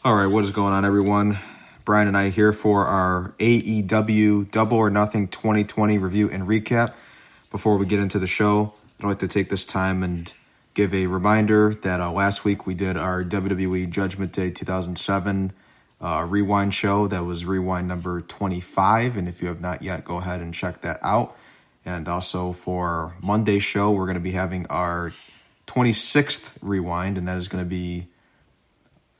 All right, what is going on, everyone? Brian and I here for our AEW Double or Nothing 2020 review and recap. Before we get into the show, I'd like to take this time and give a reminder that last week we did our WWE Judgment Day 2007 Rewind show. That was Rewind number 25, and if you have not yet, go ahead and check that out. And also for Monday's show, we're going to be having our 26th Rewind, and that is going to be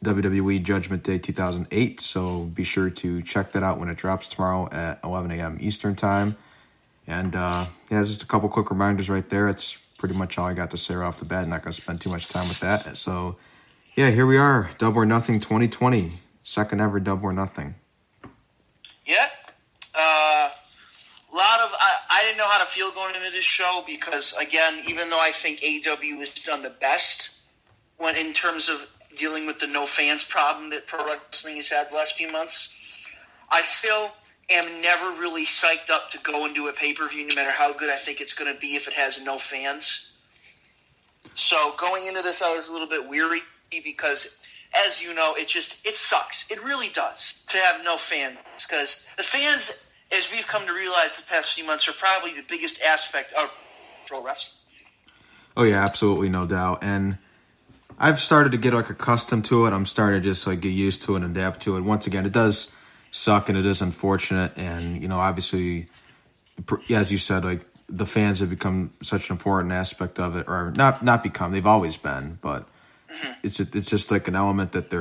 WWE Judgment Day 2008, so be sure to check that out when it drops tomorrow at 11 a.m. Eastern Time. And just a couple quick reminders right there. It's pretty much all I got to say right off the bat. I'm not going to spend too much time with that. So, yeah, here we are, Double or Nothing 2020, second ever Double or Nothing. Yeah, I didn't know how to feel going into this show because, again, even though I think AEW has done the best when in terms of dealing with the no fans problem that pro wrestling has had the last few months, I still am never really psyched up to go and do a pay-per-view no matter how good I think it's going to be if it has no fans. So going into this, I was a little bit weary because, as you know, it sucks. It really does to have no fans because the fans, as we've come to realize the past few months, are probably the biggest aspect of pro wrestling. Oh, yeah, absolutely, no doubt. And I've started to get accustomed to it. I'm starting to just get used to it and adapt to it. Once again, it does suck and it is unfortunate. And, obviously, as you said, the fans have become such an important aspect of it, or not become, they've always been, but it's just an element that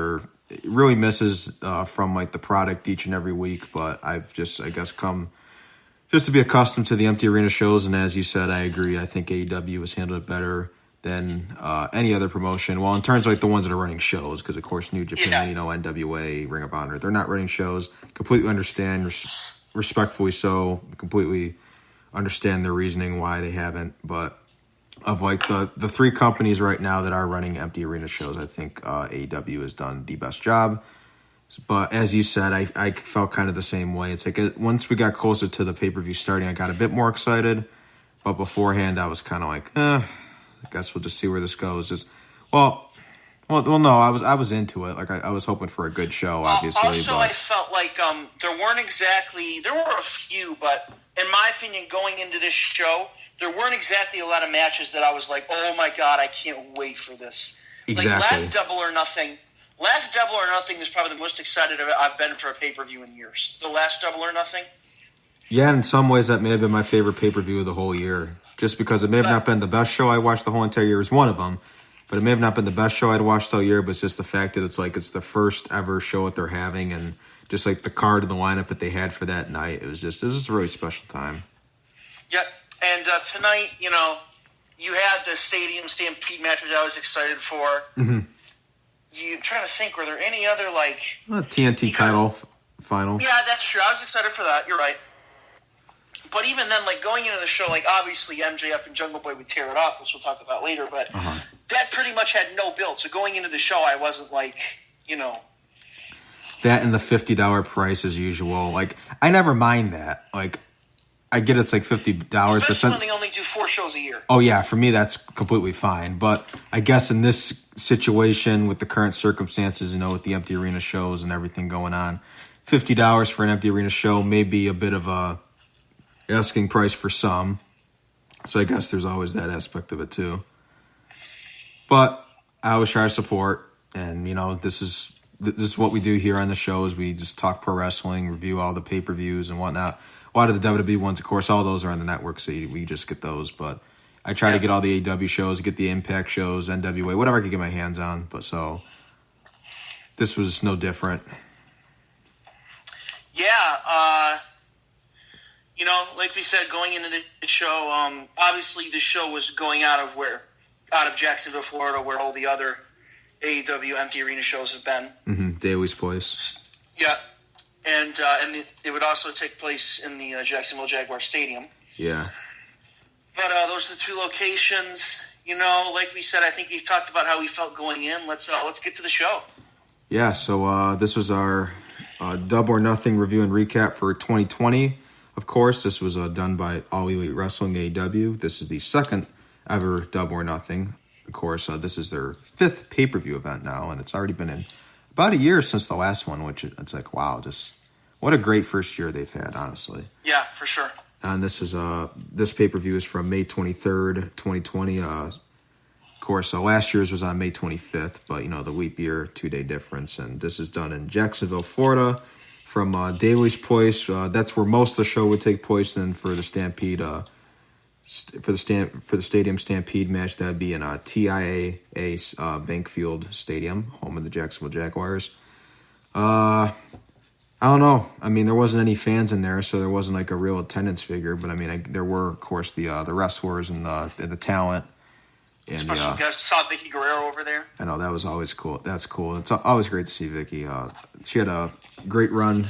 it really misses from the product each and every week. But I've just, come just to be accustomed to the empty arena shows. And as you said, I agree. I think AEW has handled it better than any other promotion. Well, in terms of the ones that are running shows, because of course New Japan, NWA, Ring of Honor, they're not running shows. Completely understand, respectfully so, completely understand their reasoning why they haven't. But of the three companies right now that are running empty arena shows, I think AEW has done the best job. But as you said, I felt kind of the same way. It's once we got closer to the pay-per-view starting, I got a bit more excited. But beforehand, I was kind of I guess we'll just see where this goes. No, I was into it. I was hoping for a good show, obviously. I felt like there were a few, but in my opinion, going into this show, there weren't exactly a lot of matches that I was like, oh my God, I can't wait for this. Exactly. Last Double or Nothing is probably the most excited I've been for a pay-per-view in years. The last Double or Nothing. Yeah, in some ways that may have been my favorite pay-per-view of the whole year. Just because it may have not been the best show I watched the whole entire year is one of them, but it may have not been the best show I'd watched all year, but it's just the fact that it's the first ever show that they're having, and just the card and the lineup that they had for that night, it was just a really special time. Yeah, and tonight, you had the Stadium Stampede match, which I was excited for. Mm-hmm. You're trying to think, were there any other, TNT title final? Yeah, that's true. I was excited for that. You're right. But even then, going into the show, obviously MJF and Jungle Boy would tear it up, which we'll talk about later, but that pretty much had no build. So going into the show, I wasn't That and the $50 price as usual. I never mind that. I get it's $50. Especially when they only do 4 shows a year. Oh, yeah, for me that's completely fine. But I guess in this situation, with the current circumstances, with the empty arena shows and everything going on, $50 for an empty arena show may be a bit of a asking price for some. So I guess there's always that aspect of it too. But I always try to support, and this is what we do here on the show, is we just talk pro wrestling, review all the pay-per-views and whatnot. A lot of the WWE ones, of course, all those are on the network, so we just get those. But I try to get all the AEW shows, get the Impact shows, NWA, whatever I can get my hands on. But so this was no different. Yeah, like we said, going into the show, obviously the show was going out of Jacksonville, Florida, where all the other AEW empty arena shows have been. Mm-hmm. Daly's Place. Yeah, and it would also take place in the Jacksonville Jaguar Stadium. Yeah. But those are the 2 locations. Like we said, I think we talked about how we felt going in. Let's get to the show. Yeah. So this was our Double or Nothing review and recap for 2020. Of course, this was done by All Elite Wrestling AEW. This is the second ever Double or Nothing. Of course, this is their 5th pay-per-view event now, and it's already been in about a year since the last one, which it's like, wow, just what a great first year they've had, honestly. Yeah, for sure. And this pay-per-view is from May 23rd, 2020. Of course, last year's was on May 25th, but, the leap year, 2-day difference. And this is done in Jacksonville, Florida, from Daly's Place. That's where most of the show would take place. And for the Stampede, for the Stadium Stampede match, that'd be in TIAA Bankfield Stadium, home of the Jacksonville Jaguars. I don't know. I mean, there wasn't any fans in there, so there wasn't like a real attendance figure. But I mean, there were, of course, the wrestlers and the talent. And especially you guys saw Vicky Guerrero over there. I know that was always cool. That's cool. It's always great to see Vicky. She had a great run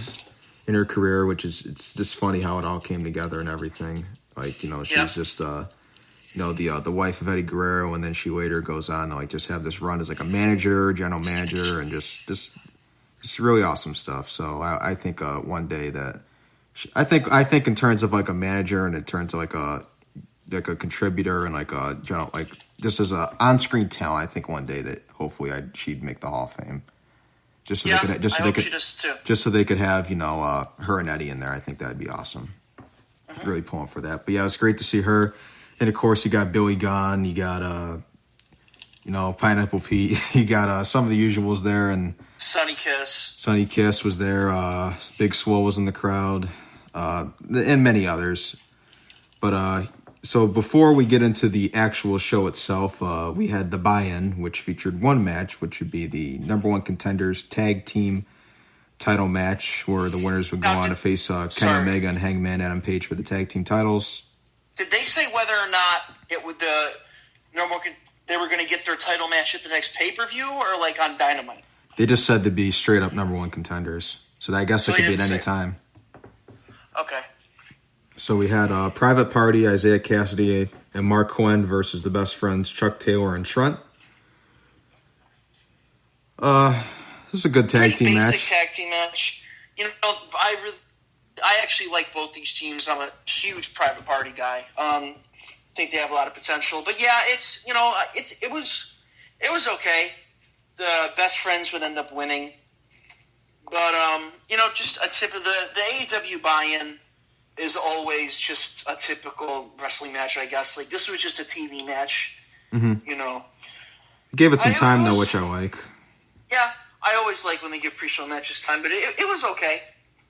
in her career, it's just funny how it all came together and everything. Like, she's just the wife of Eddie Guerrero, and then she later goes on to like just have this run as like a manager, general manager, and just it's really awesome stuff. So I think one day that I think in terms of like a manager and in terms of like a contributor and like a general, like just as a on-screen talent, I think one day that hopefully she'd make the Hall of Fame. Just so they could have her and Eddie in there. I think that'd be awesome. Really pulling for that. But yeah, it's great to see her. And of course, you got Billy Gunn, you got Pineapple Pete, you got some of the usuals there, and Sonny Kiss. Sonny Kiss was there. Big Swole was in the crowd, and many others. But so before we get into the actual show itself, we had the buy-in, which featured one match, which would be the number one contenders tag team title match, where the winners would go on to face Kenny Omega and Hangman Adam Page for the tag team titles. Did they say whether or not it would they were going to get their title match at the next pay-per-view or like on Dynamite? They just said to be straight up number one contenders. So I guess it could be at any time. Okay. So we had Private Party, Isaiah Cassidy, and Mark Quinn versus the best friends Chuck Taylor and Trent. This is a good tag team match. Tag team match. I actually like both these teams. I'm a huge Private Party guy. Think they have a lot of potential. But yeah, it was okay. The best friends would end up winning. But just a tip of the AEW buy-in is always just a typical wrestling match, I guess. Like, this was just a TV match, Gave it some time, though, which I like. Yeah, I always like when they give pre-show matches time, but it was okay,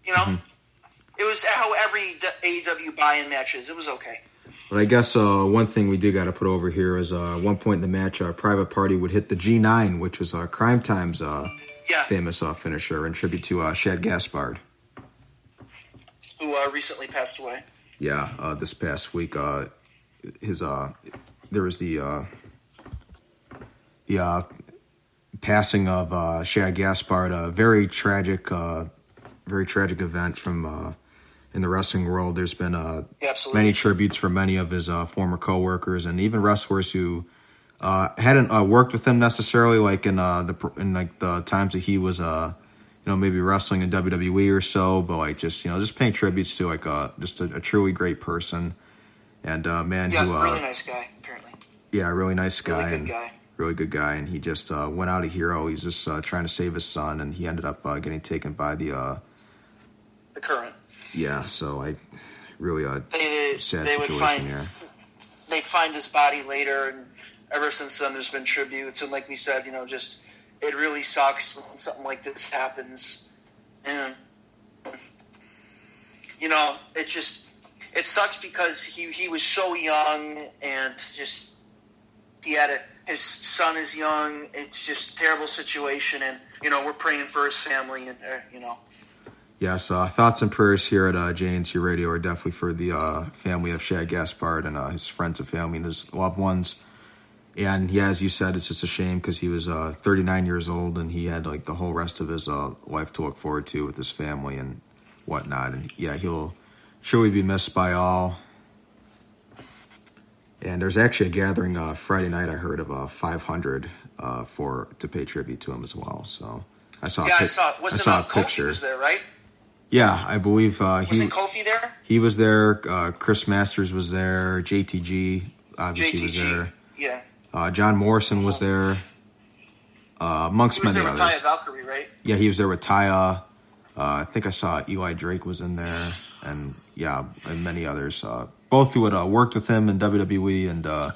It was how every AEW buy-in match is. It was okay. But I guess one thing we do got to put over here is at one point in the match, Private Party would hit the G9, which was Crime Time's famous finisher, in tribute to Shad Gaspard, who recently passed away. Yeah, this past week, there was the passing of Shad Gaspard, a very tragic event from in the wrestling world. There's been many tributes from many of his former coworkers and even wrestlers who hadn't worked with him necessarily, like in the times that he was maybe wrestling in WWE or so, but like just paying tributes to like just a truly great person and man who really nice guy apparently. Yeah, really nice guy, really good guy. Really good guy, and he just went out a hero. He's just trying to save his son, and he ended up getting taken by the current. Yeah, so I really sad they situation here. They'd find his body later, and ever since then there's been tributes, and like we said, just it really sucks when something like this happens, and it sucks because he was so young, and just his son is young. It's just a terrible situation, and we're praying for his family, and Yes, thoughts and prayers here at JNT Radio are definitely for the family of Shad Gaspard and his friends and family and his loved ones. And yeah, as you said, it's just a shame because he was 39 years old and he had like the whole rest of his life to look forward to with his family and whatnot. And yeah, he'll surely be missed by all. And there's actually a gathering Friday night, I heard, of 500 to pay tribute to him as well. So I saw a picture. Kofi was there, right? Yeah, I believe was Kofi there? He was there. Chris Masters was there. JTG obviously was there. Yeah. John Morrison was there. amongst many others. He was there with Taya Valkyrie, right? Yeah, he was there with Taya. I think I saw Eli Drake was in there, and many others. Both who had worked with him in WWE and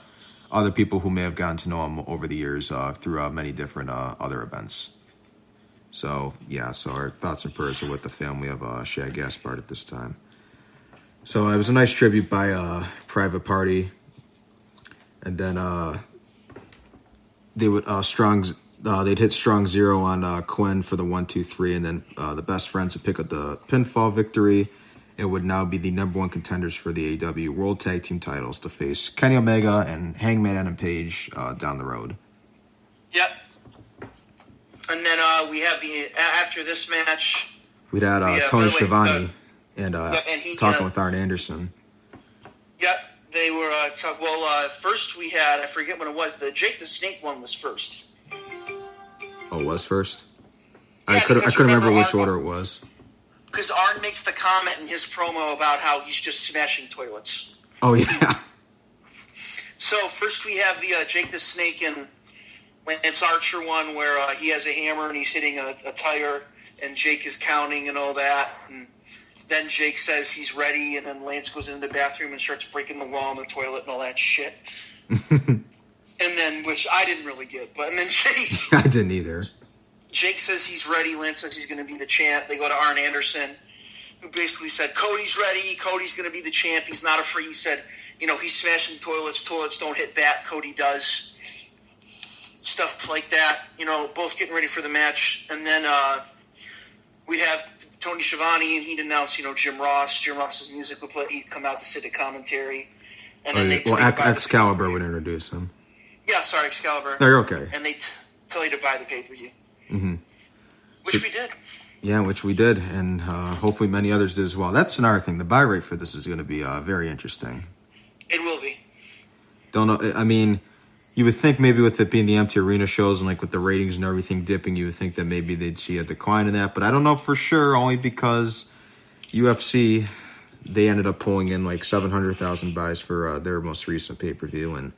other people who may have gotten to know him over the years through many different other events. So our thoughts and prayers are with the family of Shad Gaspard at this time. So it was a nice tribute by Private Party, and then they would they'd hit Strong Zero on Quinn for the 1-2-3, and then the Best Friends would pick up the pinfall victory. It would now be the number one contenders for the AEW World Tag Team titles to face Kenny Omega and Hangman Adam Page down the road. Yep. And then we have after this match, we'd had Tony Schiavone and talking with Arn Anderson. Yep, they were talking. Well, first we had, I forget what it was. The Jake the Snake one was first. Oh, it was first? Yeah, I couldn't remember which order it was. Because Arn makes the comment in his promo about how he's just smashing toilets. Oh, yeah. So first we have the Jake the Snake and Lance Archer one where he has a hammer and he's hitting a tire and Jake is counting and all that. And then Jake says he's ready and then Lance goes into the bathroom and starts breaking the wall in the toilet and all that shit. And then, which I didn't really get, and then Jake... I didn't either. Jake says he's ready. Lance says he's going to be the champ. They go to Arn Anderson, who basically said, Cody's ready. Cody's going to be the champ. He's not afraid. He said, he's smashing toilets. Toilets don't hit that. Cody does. Stuff like that. Both getting ready for the match. And then we'd have Tony Schiavone, and he'd announce, Jim Ross. Jim Ross's music would play. He'd come out to sit at commentary. And then Excalibur would introduce him. Yeah, sorry, Excalibur. No, you're okay. And they tell you to buy the pay-per-view. Mm-hmm. Which we did. Yeah, which we did, and hopefully many others did as well. That's another thing. The buy rate for this is going to be very interesting. It will be. Don't know. I mean, you would think maybe with it being the empty arena shows and like with the ratings and everything dipping, you would think that maybe they'd see a decline in that. But I don't know for sure, only because UFC, they ended up pulling in like 700,000 buys for their most recent pay-per-view, and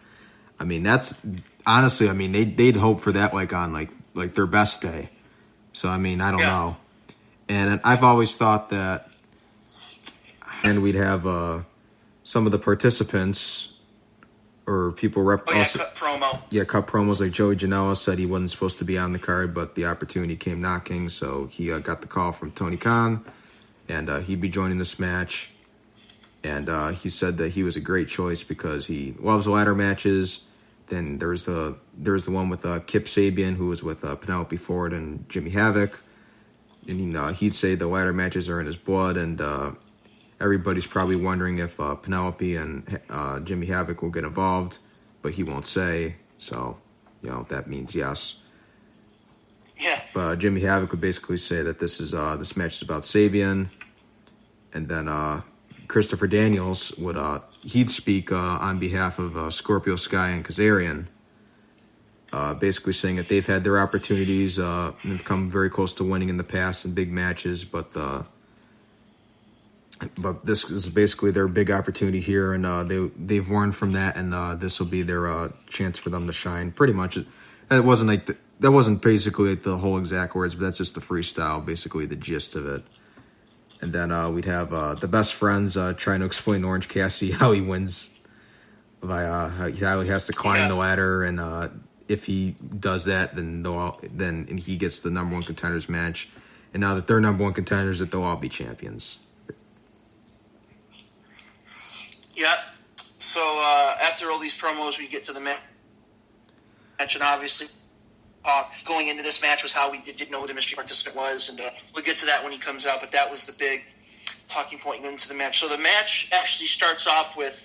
I mean, that's honestly, they'd hope for that like on like their best day. So, I mean, I don't know. And I've always thought that, and we'd have some of the participants or people cut promo. Yeah, cut promos. Like Joey Janela said he wasn't supposed to be on the card, but the opportunity came knocking. So he got the call from Tony Khan, and he'd be joining this match. And he said that he was a great choice because he loves ladder matches. Then there's the one with Kip Sabian, who was with Penelope Ford and Jimmy Havoc. And he'd say the ladder matches are in his blood. And everybody's probably wondering if Penelope and Jimmy Havoc will get involved. But he won't say. So, that means yes. Yeah. But Jimmy Havoc would basically say that this match is about Sabian. And then... Christopher Daniels would he'd speak on behalf of Scorpio Sky and Kazarian, basically saying that they've had their opportunities and have come very close to winning in the past in big matches, but this is basically their big opportunity here, and they've learned from that, and this will be their chance for them to shine. Pretty much, that wasn't basically like the whole exact words, but that's just the freestyle, basically the gist of it. And then we'd have the Best Friends trying to explain to Orange Cassidy how he wins by how he has to climb the ladder, and if he does that, then he gets the number one contenders match. And now that they're number one contenders, that they'll all be champions. Yeah. So after all these promos, we get to the match, and obviously. Going into this match was how we didn't know who the mystery participant was, and we'll get to that when he comes out, but that was the big talking point going into the match. So the match actually starts off with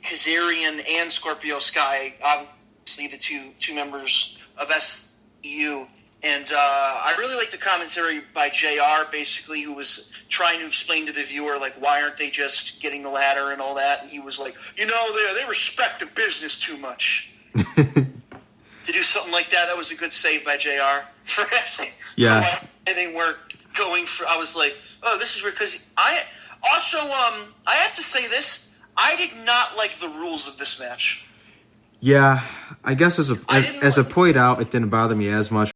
Kazarian and Scorpio Sky, obviously the two members of SCU, and I really like the commentary by JR, basically, who was trying to explain to the viewer, like, why aren't they just getting the ladder and all that, and he was like, they respect the business too much. To do something like that was a good save by JR. Yeah. And they weren't going for. I was like, oh, this is weird. Because I have to say this. I did not like the rules of this match. Yeah, I guess as a point out, it didn't bother me as much